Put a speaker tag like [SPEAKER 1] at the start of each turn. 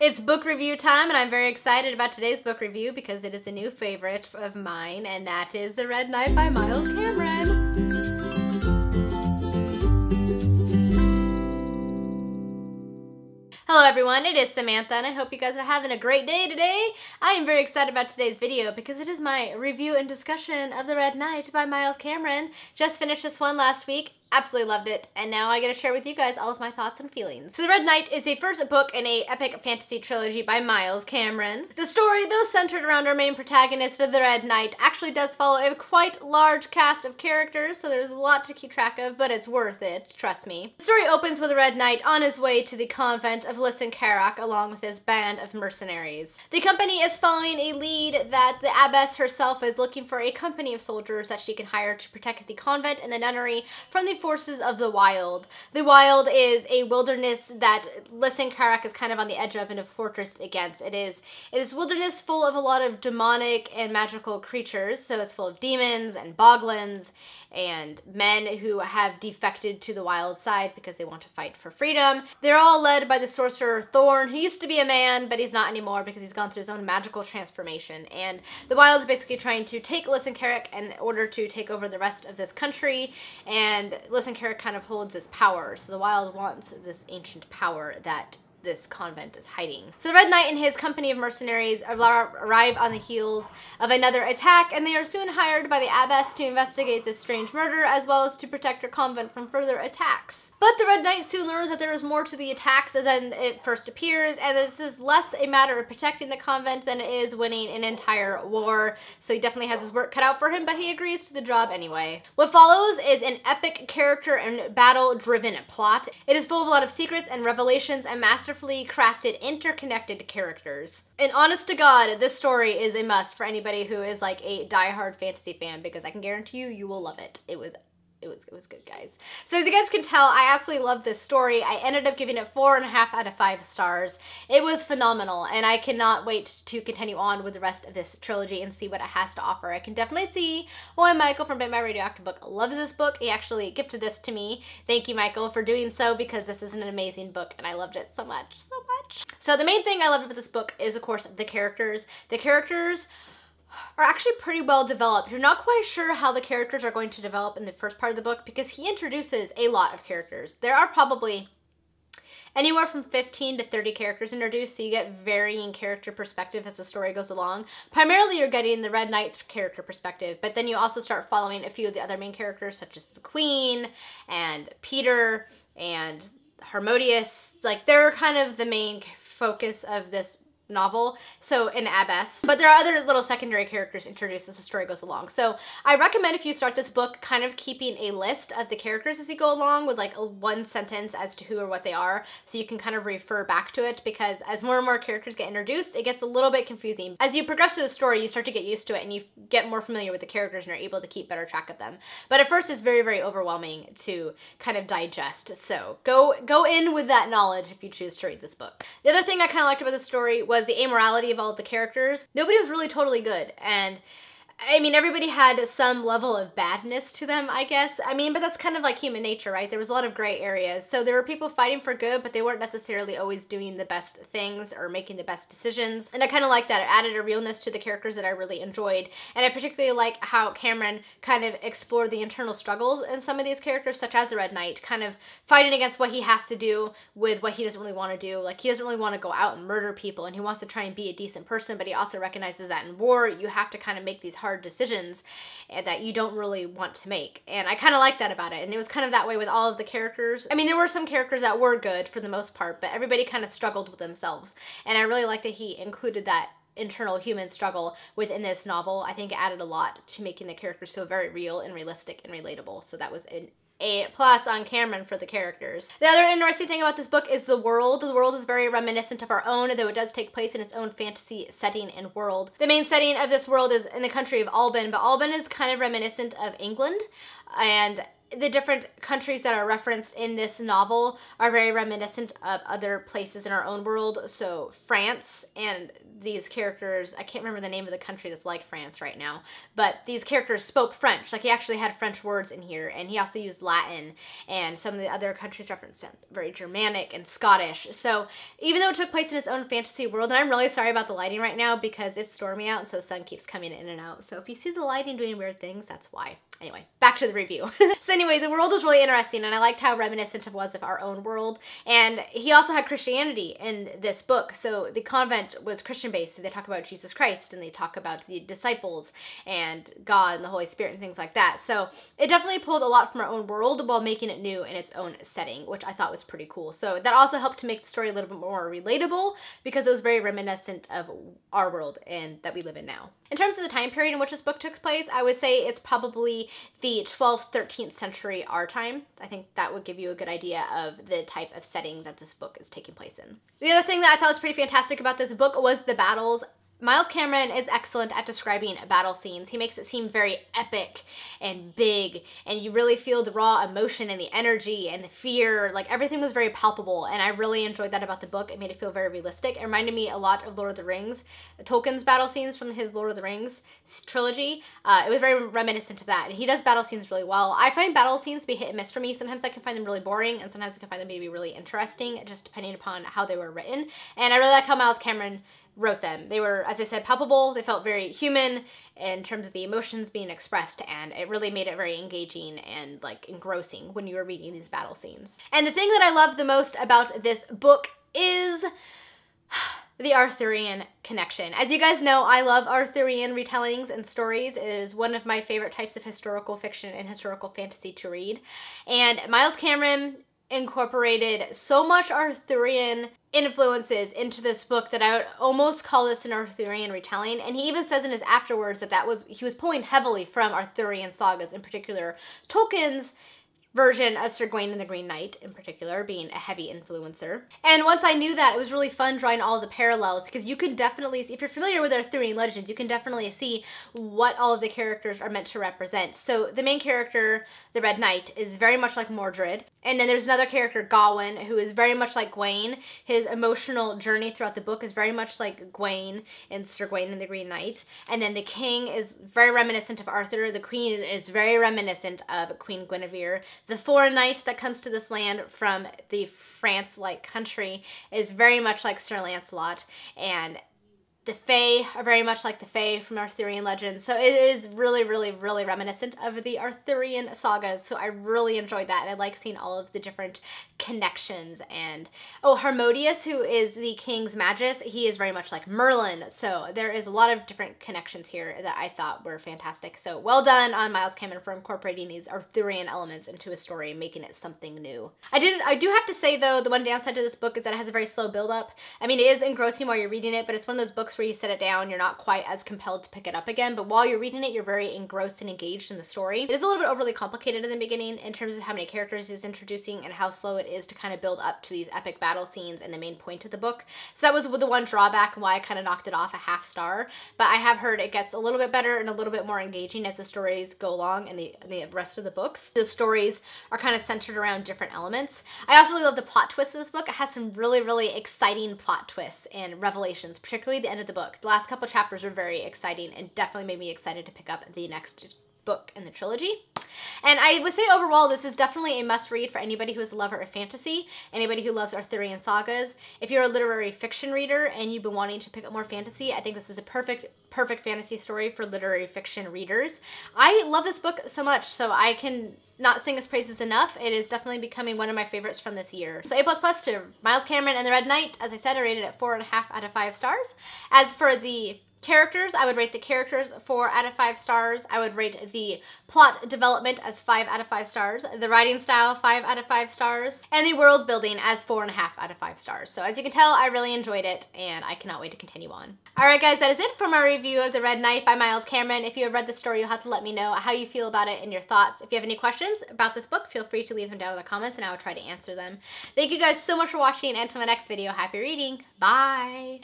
[SPEAKER 1] It's book review time, and I'm very excited about today's book review because it is a new favorite of mine, and that is The Red Knight by Miles Cameron. Hello everyone, it is Samantha, and I hope you guys are having a great day today. I am very excited about today's video because it is my review and discussion of The Red Knight by Miles Cameron. Just finished this one last week. Absolutely loved it, and now I get to share with you guys all of my thoughts and feelings. So The Red Knight is the first book in a epic fantasy trilogy by Miles Cameron. The story, though centered around our main protagonist of The Red Knight, actually does follow a quite large cast of characters, so there's a lot to keep track of, but it's worth it, trust me. The story opens with the Red Knight on his way to the convent of Lysancarak along with his band of mercenaries. The company is following a lead that the abbess herself is looking for a company of soldiers that she can hire to protect the convent and the nunnery from the forces of the Wild. The Wild is a wilderness that Lysancarak is kind of on the edge of and a fortress against. It is wilderness full of a lot of demonic and magical creatures, so it's full of demons and boglins and men who have defected to the Wild side because they want to fight for freedom. They're all led by the sorcerer Thorn, who used to be a man, but he's not anymore because he's gone through his own magical transformation. And the Wild is basically trying to take Lysancarak in order to take over the rest of this country, and Lysancarak kind of holds this power, so the Wild wants this ancient power that this convent is hiding. So the Red Knight and his company of mercenaries arrive on the heels of another attack, and they are soon hired by the abbess to investigate this strange murder, as well as to protect her convent from further attacks. But the Red Knight soon learns that there is more to the attacks than it first appears, and this is less a matter of protecting the convent than it is winning an entire war. So he definitely has his work cut out for him, but he agrees to the job anyway. What follows is an epic character and battle-driven plot. It is full of a lot of secrets and revelations and masterfully crafted, interconnected characters. And honest to God, this story is a must for anybody who is like a diehard fantasy fan, because I can guarantee you, you will love it. It was good, guys. So as you guys can tell, I absolutely love this story. I ended up giving it 4.5 out of 5 stars. It was phenomenal, and I cannot wait to continue on with the rest of this trilogy and see what it has to offer. I can definitely see why Michael from Bit My Radioactive Book loves this book. He actually gifted this to me. Thank you, Michael, for doing so, because this is an amazing book, and I loved it so much, so much. So the main thing I loved about this book is, of course, the characters. The characters are actually pretty well developed. You're not quite sure how the characters are going to develop in the first part of the book because he introduces a lot of characters. There are probably anywhere from 15 to 30 characters introduced, so you get varying character perspective as the story goes along. Primarily, you're getting the Red Knight's character perspective, but then you also start following a few of the other main characters, such as the Queen and Peter and Harmodius. Like, they're kind of the main focus of this novel, so in the abbess, but there are other little secondary characters introduced as the story goes along. So I recommend, if you start this book, kind of keeping a list of the characters as you go along with like one sentence as to who or what they are, so you can kind of refer back to it, because as more and more characters get introduced, it gets a little bit confusing. As you progress through the story, you start to get used to it and you get more familiar with the characters and you're able to keep better track of them. But at first, it's very, very overwhelming to kind of digest. So go in with that knowledge if you choose to read this book. The other thing I kind of liked about the story was the amorality of all of the characters. Nobody was really totally good, and I mean, everybody had some level of badness to them, I guess. I mean, but that's kind of like human nature, right? There was a lot of gray areas. So there were people fighting for good, but they weren't necessarily always doing the best things or making the best decisions. And I kind of like that. It added a realness to the characters that I really enjoyed. And I particularly like how Cameron kind of explored the internal struggles in some of these characters, such as the Red Knight, kind of fighting against what he has to do with what he doesn't really want to do. Like, he doesn't really want to go out and murder people, and he wants to try and be a decent person, but he also recognizes that in war, you have to kind of make these hard decisions that you don't really want to make. And I kind of like that about it. And it was kind of that way with all of the characters. I mean, there were some characters that were good for the most part, but everybody kind of struggled with themselves. And I really like that he included that internal human struggle within this novel. I think it added a lot to making the characters feel very real and realistic and relatable. So that was an A+ on Cameron for the characters. The other interesting thing about this book is the world. The world is very reminiscent of our own, though it does take place in its own fantasy setting and world. The main setting of this world is in the country of Alban, but Alban is kind of reminiscent of England, and the different countries that are referenced in this novel are very reminiscent of other places in our own world. So France, and these characters, I can't remember the name of the country that's like France right now, but these characters spoke French. Like, he actually had French words in here, and he also used Latin, and some of the other countries referenced very Germanic and Scottish. So even though it took place in its own fantasy world, and I'm really sorry about the lighting right now because it's stormy out, and so the sun keeps coming in and out. So if you see the lighting doing weird things, that's why. Anyway, back to the review. So anyway, the world was really interesting, and I liked how reminiscent it was of our own world. And he also had Christianity in this book. So the convent was Christian-based. So they talk about Jesus Christ, and they talk about the disciples and God and the Holy Spirit and things like that. So it definitely pulled a lot from our own world while making it new in its own setting, which I thought was pretty cool. So that also helped to make the story a little bit more relatable because it was very reminiscent of our world and that we live in now. In terms of the time period in which this book took place, I would say it's probably the 12th, 13th century our time. I think that would give you a good idea of the type of setting that this book is taking place in. The other thing that I thought was pretty fantastic about this book was the battles. Miles Cameron is excellent at describing battle scenes. He makes it seem very epic and big, and you really feel the raw emotion and the energy and the fear. Like, everything was very palpable, and I really enjoyed that about the book. It made it feel very realistic. It reminded me a lot of Lord of the Rings, Tolkien's battle scenes from his Lord of the Rings trilogy. It was very reminiscent of that, and he does battle scenes really well. I find battle scenes to be hit and miss for me. Sometimes I can find them really boring, and sometimes I can find them to be really interesting, just depending upon how they were written. And I really like how Miles Cameron wrote them. They were, as I said, palpable. They felt very human in terms of the emotions being expressed, and it really made it very engaging and like engrossing when you were reading these battle scenes. And the thing that I love the most about this book is the Arthurian Connection. As you guys know, I love Arthurian retellings and stories. It is one of my favorite types of historical fiction and historical fantasy to read. And Miles Cameron incorporated so much Arthurian influences into this book that I would almost call this an Arthurian retelling. And he even says in his afterwards that he was pulling heavily from Arthurian sagas, in particular Tolkien's version of Sir Gawain and the Green Knight in particular being a heavy influencer. And once I knew that, it was really fun drawing all the parallels, because you can definitely see, if you're familiar with Arthurian legends, you can definitely see what all of the characters are meant to represent. So the main character, the Red Knight, is very much like Mordred. And then there's another character, Gawain, who is very much like Gawain. His emotional journey throughout the book is very much like Gawain in Sir Gawain and the Green Knight. And then the king is very reminiscent of Arthur. The queen is very reminiscent of Queen Guinevere. The foreign knight that comes to this land from the France-like country is very much like Sir Lancelot, and the Fae are very much like the Fae from Arthurian legends. So it is really, really, really reminiscent of the Arthurian sagas. So I really enjoyed that, and I like seeing all of the different connections. And oh, Harmodius, who is the king's magus, he is very much like Merlin. So there is a lot of different connections here that I thought were fantastic. So well done on Miles Cameron for incorporating these Arthurian elements into a story and making it something new. I do have to say though, the one downside to this book is that it has a very slow build up. I mean, it is engrossing while you're reading it, but it's one of those books where you set it down, you're not quite as compelled to pick it up again, but while you're reading it, you're very engrossed and engaged in the story. It is a little bit overly complicated in the beginning in terms of how many characters it's introducing and how slow it is to kind of build up to these epic battle scenes and the main point of the book. So that was the one drawback and why I kind of knocked it off a half star, but I have heard it gets a little bit better and a little bit more engaging as the stories go along and the rest of the books. The stories are kind of centered around different elements. I also really love the plot twists of this book. It has some really, really exciting plot twists and revelations, particularly the end of the book. The last couple chapters were very exciting and definitely made me excited to pick up the next book in the trilogy. And I would say overall, this is definitely a must-read for anybody who is a lover of fantasy, anybody who loves Arthurian sagas. If you're a literary fiction reader and you've been wanting to pick up more fantasy, I think this is a perfect fantasy story for literary fiction readers. I love this book so much, so I can not sing its praises enough. It is definitely becoming one of my favorites from this year. So A++ to Miles Cameron and the Red Knight. As I said, I rated it 4.5 out of 5 stars. As for the characters, I would rate the characters 4 out of 5 stars. I would rate the plot development as 5 out of 5 stars, the writing style 5 out of 5 stars, and the world building as 4.5 out of 5 stars. So as you can tell, I really enjoyed it, and I cannot wait to continue on. Alright guys, that is it for my review of The Red Knight by Miles Cameron. If you have read the story, you'll have to let me know how you feel about it and your thoughts. If you have any questions about this book, feel free to leave them down in the comments, and I will try to answer them. Thank you guys so much for watching, and until my next video, happy reading. Bye!